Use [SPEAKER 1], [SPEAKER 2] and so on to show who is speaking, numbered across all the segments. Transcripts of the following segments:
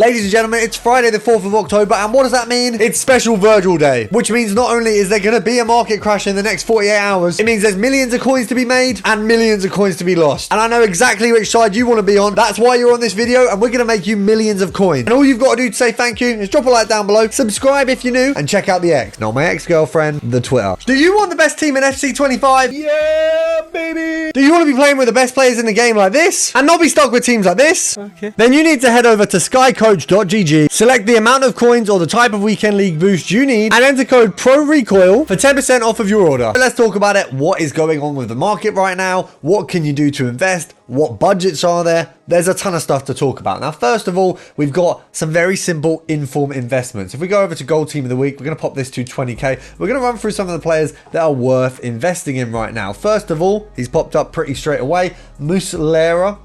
[SPEAKER 1] Ladies and gentlemen, it's Friday the 4th of October, and what does that mean? It's Special Virgil Day, which means not only is there going to be a market crash in the next 48 hours, it means there's millions of coins to be made and millions of coins to be lost. And I know exactly which side you want to be on. That's why you're on this video, and we're going to make you millions of coins. And all you've got to do to say thank you is drop a like down below, subscribe if you're new, and check out the X, not my ex-girlfriend, the Twitter. Do you want the best team in FC25? Yeah, baby! Do you want to be playing with the best players in the game like this, and not be stuck with teams like this? Okay. Then you need to head over to skycoach.gg, select the amount of coins or the type of weekend league boost you need, and enter code PRORECOIL for 10% off of your order. Let's talk about it. What is going on with the market right now? What can you do to invest? What budgets are there? There's a ton of stuff to talk about. Now, first of all, we've got some very simple inform investments. If we go over to Gold Team of the Week, we're going to pop this to 20k. We're going to run through some of the players that are worth investing in right now. First of all, he's popped up pretty straight away. Muslera.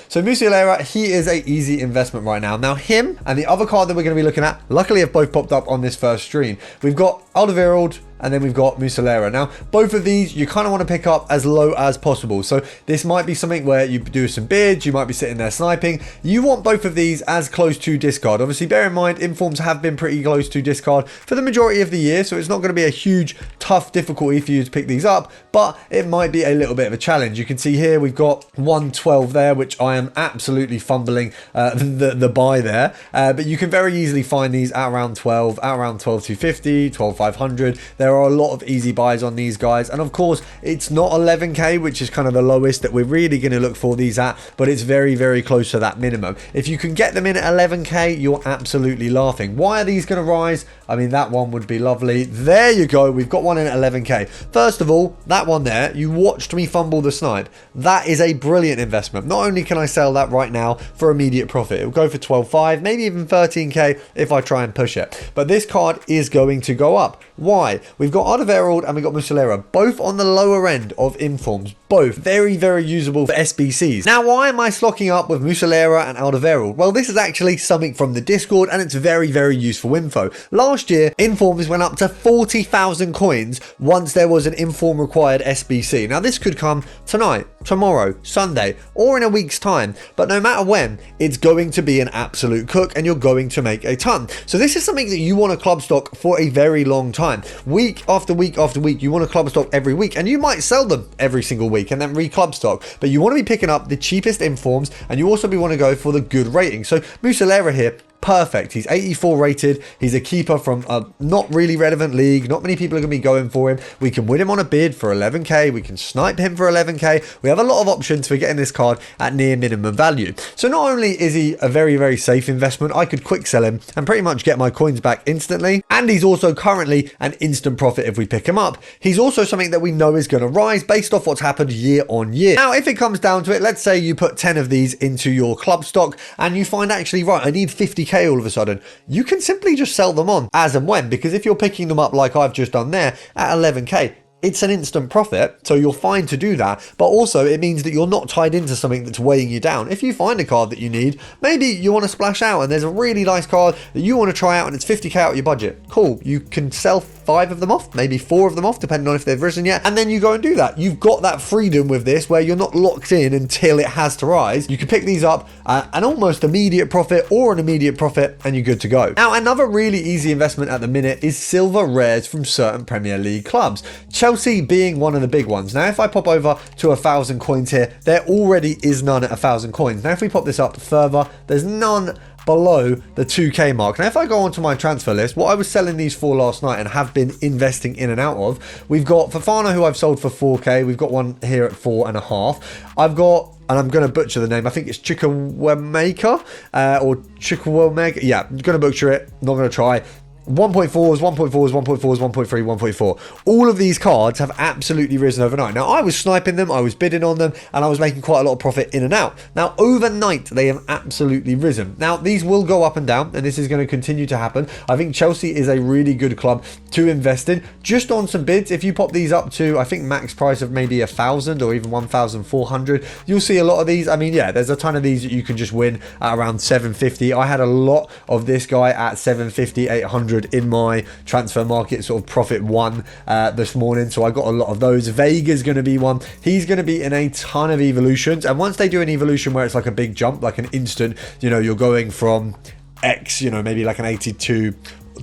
[SPEAKER 1] So Muslera, he is a easy investment right now. Now, him and the other card that we're going to be looking at, luckily have both popped up on this first stream. We've got Alderweireld, and then we've got Muslera. Now, both of these, you kind of want to pick up as low as possible. So this might be something where you do some bids, you might be sitting there sniping. You want both of these as close to discard. Obviously, bear in mind, informs have been pretty close to discard for the majority of the year. So it's not going to be a huge, tough difficulty for you to pick these up, but it might be a little bit of a challenge. You can see here, we've got 112 there, which I am absolutely fumbling the buy there. But you can very easily find these at around 12, at around 12,250, 12,500. There are a lot of easy buys on these guys, and of course it's not 11k, which is kind of the lowest that we're really going to look for these at, but it's very, very close to that minimum. If you can get them in at 11k, you're absolutely laughing. Why are these going to rise? I mean, that one would be lovely. There you go, we've got one in at 11k. First of all, that one there, you watched me fumble the snipe. That is a brilliant investment. Not only can I sell that right now for immediate profit, it'll go for 12.5, maybe even 13k if I try and push it, but this card is going to go up. Why? We've got Alderweireld and we've got Muslera, both on the lower end of informs, both very, very usable for SBCs. Now, why am I slocking up with Muslera and Alderweireld? Well, this is actually something from the Discord, and it's very, very useful info. Last year, informs went up to 40,000 coins once there was an inform required SBC. Now, this could come tonight, tomorrow, Sunday, or in a week's time, but no matter when, it's going to be an absolute cook and you're going to make a ton. So this is something that you want to club stock for a very long time. Week after week after week, you want to club stock every week, and you might sell them every single week and then re-club stock, but you want to be picking up the cheapest informs, and you also want to go for the good rating. So Muslera here, perfect. He's 84 rated. He's a keeper from a not really relevant league. Not many people are going to be going for him. We can win him on a bid for 11k. We can snipe him for 11k. We have a lot of options for getting this card at near minimum value. So not only is he a very, very safe investment, I could quick sell him and pretty much get my coins back instantly. And he's also currently an instant profit if we pick him up. He's also something that we know is going to rise based off what's happened year on year. Now, if it comes down to it, let's say you put 10 of these into your club stock and you find actually, right, I need 50k all of a sudden, you can simply just sell them on as and when, because if you're picking them up like I've just done there at 11k, it's an instant profit, so you're fine to do that, but also it means that you're not tied into something that's weighing you down. If you find a card that you need, maybe you want to splash out and there's a really nice card that you want to try out and it's 50k out of your budget. Cool, you can sell 5 of them off, maybe 4 of them off, depending on if they've risen yet, and then you go and do that. You've got that freedom with this where you're not locked in until it has to rise. You can pick these up an almost immediate profit or an immediate profit, and you're good to go. Now, another really easy investment at the minute is silver rares from certain Premier League clubs. Chelsea being one of the big ones. Now, if I pop over to 1,000 coins here, there already is none at 1,000 coins. Now, if we pop this up further, there's none below the 2k mark. Now, if I go onto my transfer list, what I was selling these for last night and have been investing in and out of, we've got Fofana, who I've sold for 4k. We've got one here at 4.5. I've got, and I'm going to butcher the name, I think it's Chukwuemeka or Chukwuemeka. Yeah, I'm going to butcher it, not going to try. 1.4s, 1.4s, 1.4s, 1.3, 1.4. All of these cards have absolutely risen overnight. Now, I was sniping them, I was bidding on them, and I was making quite a lot of profit in and out. Now, overnight, they have absolutely risen. Now, these will go up and down, and this is going to continue to happen. I think Chelsea is a really good club to invest in. Just on some bids, if you pop these up to, I think, max price of maybe 1,000 or even 1,400, you'll see a lot of these. I mean, yeah, there's a ton of these that you can just win at around 750. I had a lot of this guy at 750, 800. 100 in my transfer market sort of profit one this morning. So I got a lot of those. Vega's going to be one. He's going to be in a ton of evolutions. And once they do an evolution where it's like a big jump, like an instant, you know, you're going from X, you know, maybe like an 82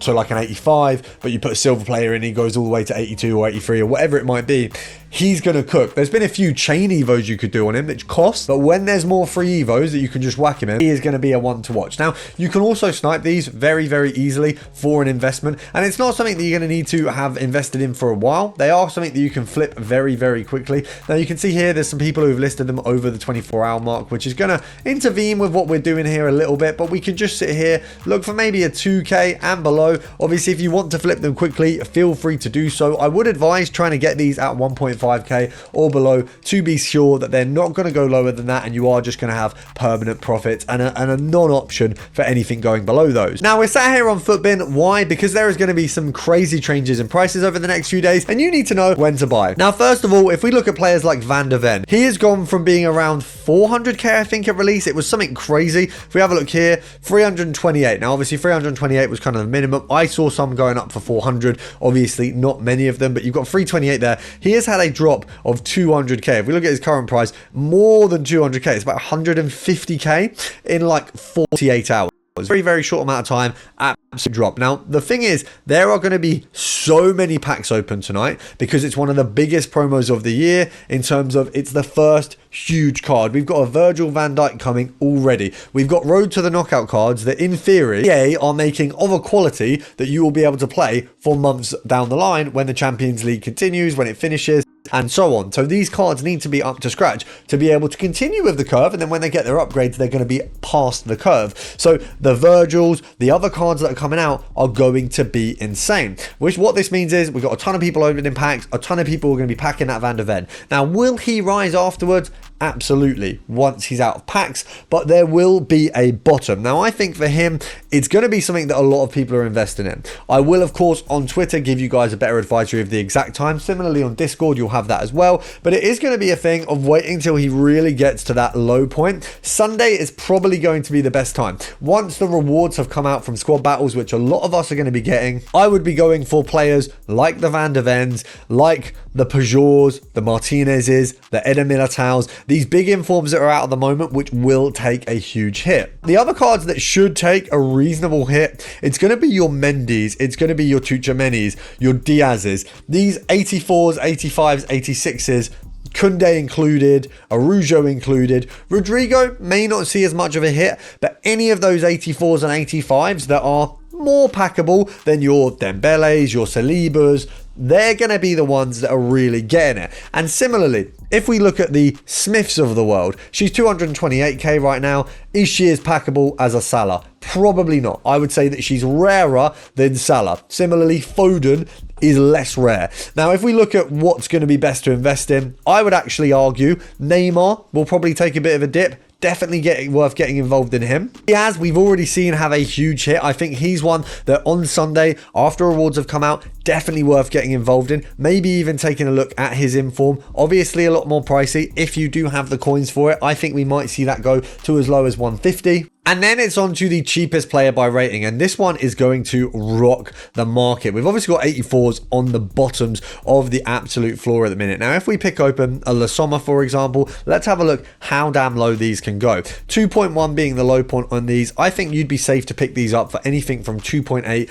[SPEAKER 1] to like an 85, but you put a silver player in, he goes all the way to 82 or 83 or whatever it might be, he's going to cook. There's been a few chain evos you could do on him which cost, but when there's more free evos that you can just whack him in, he is going to be a one to watch. Now, you can also snipe these very, very easily for an investment, and it's not something that you're going to need to have invested in for a while. They are something that you can flip very, very quickly. Now, you can see here, there's some people who've listed them over the 24-hour mark, which is going to intervene with what we're doing here a little bit, but we can just sit here, look for maybe a 2k and below. Obviously, if you want to flip them quickly, feel free to do so. I would advise trying to get these at 1.5k or below to be sure that they're not going to go lower than that, and you are just going to have permanent profits and a non-option for anything going below those. Now, we're sat here on Footbin. Why? Because there is going to be some crazy changes in prices over the next few days, and you need to know when to buy. Now, first of all, if we look at players like Van der Ven, he has gone from being around 400k, I think, at release. It was something crazy. If we have a look here, 328. Now, obviously, 328 was kind of the minimum. I saw some going up for 400. Obviously, not many of them, but you've got 328 there. He has had a drop of 200k. If we look at his current price, more than 200k. It's about 150k in like 48 hours. Very, very short amount of time, absolute drop. Now, the thing is, there are going to be so many packs open tonight because it's one of the biggest promos of the year in terms of it's the first huge card. We've got a Virgil van Dijk coming already. We've got Road to the Knockout cards that, in theory, EA are making of a quality that you will be able to play for months down the line when the Champions League continues, when it finishes, and so on. So these cards need to be up to scratch to be able to continue with the curve, and then when they get their upgrades, they're going to be past the curve. So the Virgils, the other cards that are coming out are going to be insane. Which what this means is we've got a ton of people opening packs, a ton of people are going to be packing that Van der Ven. Now, will he rise afterwards? Absolutely, once he's out of packs, but there will be a bottom. Now, I think for him, it's going to be something that a lot of people are investing in. I will, of course, on Twitter give you guys a better advisory of the exact time. Similarly, on Discord, you'll have that as well, but it is going to be a thing of waiting until he really gets to that low point. Sunday is probably going to be the best time. Once the rewards have come out from squad battles, which a lot of us are going to be getting, I would be going for players like the Van der Vens, like the Peugeots, the Martinezes, the Eder Militaus, these big informs that are out at the moment, which will take a huge hit. The other cards that should take a reasonable hit, it's going to be your Mendy's, it's going to be your Tchouaménis, your Diaz's, these 84s, 85s, 86s, Koundé included, Araujo included. Rodrigo may not see as much of a hit, but any of those 84s and 85s that are more packable than your Dembeles, your Salibas, they're going to be the ones that are really getting it. And similarly, if we look at the Smiths of the world, she's 228k right now. Is she as packable as a Salah? Probably not. I would say that she's rarer than Salah. Similarly, Foden is less rare. Now, if we look at what's going to be best to invest in, I would actually argue Neymar will probably take a bit of a dip. Definitely worth getting involved in him. Diaz, we've already seen have a huge hit. I think he's one that on Sunday, after rewards have come out, definitely worth getting involved in. Maybe even taking a look at his inform. Obviously a lot more pricey. If you do have the coins for it, I think we might see that go to as low as 150. And then it's on to the cheapest player by rating, and this one is going to rock the market. We've obviously got 84s on the bottoms of the absolute floor at the minute. Now, if we pick open a Lasoma, for example, let's have a look how damn low these can go. 2.1 being the low point on these. I think you'd be safe to pick these up for anything from 2.8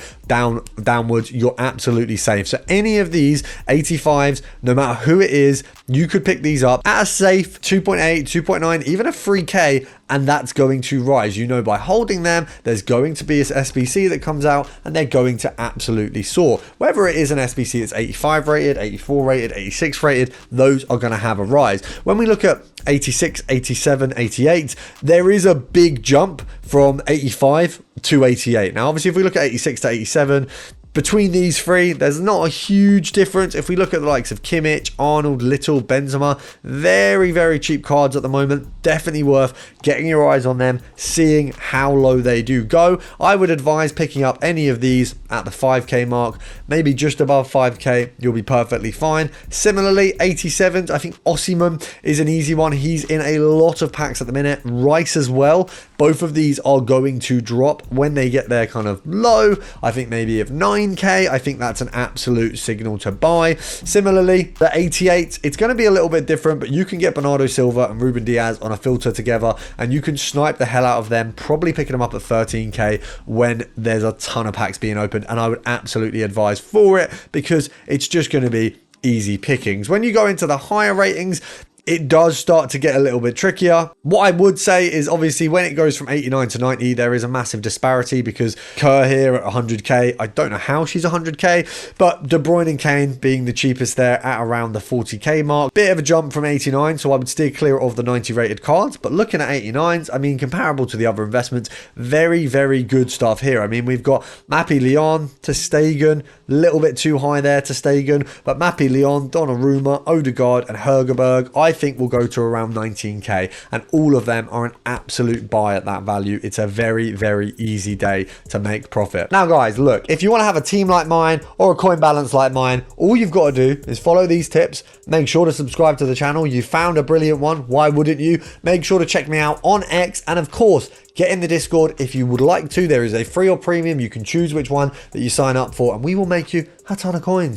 [SPEAKER 1] downwards. You're absolutely safe. So any of these 85s, no matter who it is, you could pick these up at a safe 2.8, 2.9, even a 3k, and that's going to rise. You know, by holding them, there's going to be an SBC that comes out, and they're going to absolutely soar. Whether it is an SBC that's 85 rated, 84 rated, 86 rated, those are going to have a rise. When we look at 86, 87, 88, there is a big jump from 85 to 88. Now, obviously, if we look at 86 to 87, between these three, there's not a huge difference. If we look at the likes of Kimmich, Arnold, Little, Benzema, very, very cheap cards at the moment. Definitely worth getting your eyes on them, seeing how low they do go. I would advise picking up any of these at the 5k mark, maybe just above 5k, you'll be perfectly fine. Similarly, 87s, I think Osimhen is an easy one. He's in a lot of packs at the minute. Rice as well. Both of these are going to drop when they get their kind of low. I think maybe of 9k, I think that's an absolute signal to buy. Similarly, the 88, it's going to be a little bit different, but you can get Bernardo Silva and Ruben Diaz on a filter together, and you can snipe the hell out of them, probably picking them up at 13k when there's a ton of packs being opened, and I would absolutely advise for it because it's just going to be easy pickings. When you go into the higher ratings, it does start to get a little bit trickier. What I would say is obviously when it goes from 89 to 90, there is a massive disparity because Kerr here at 100k, I don't know how she's 100k, but De Bruyne and Kane being the cheapest there at around the 40k mark. Bit of a jump from 89, so I would steer clear of the 90 rated cards, but looking at 89s, I mean, comparable to the other investments, very, very good stuff here. I mean, we've got Mappy Leon to Stegen, a little bit too high there to Stegen, but Mappy Leon, Donnarumma, Odegaard and Hergerberg, I think will go to around 19k, and all of them are an absolute buy at that value. It's a very, very easy day to make profit. Now guys, look, if you want to have a team like mine or a coin balance like mine, all you've got to do is follow these tips. Make sure to subscribe to the channel. You found a brilliant one, why wouldn't you? Make sure to check me out on X, and of course get in the Discord if you would like to. There is a free or premium, you can choose which one that you sign up for, and we will make you a ton of coins.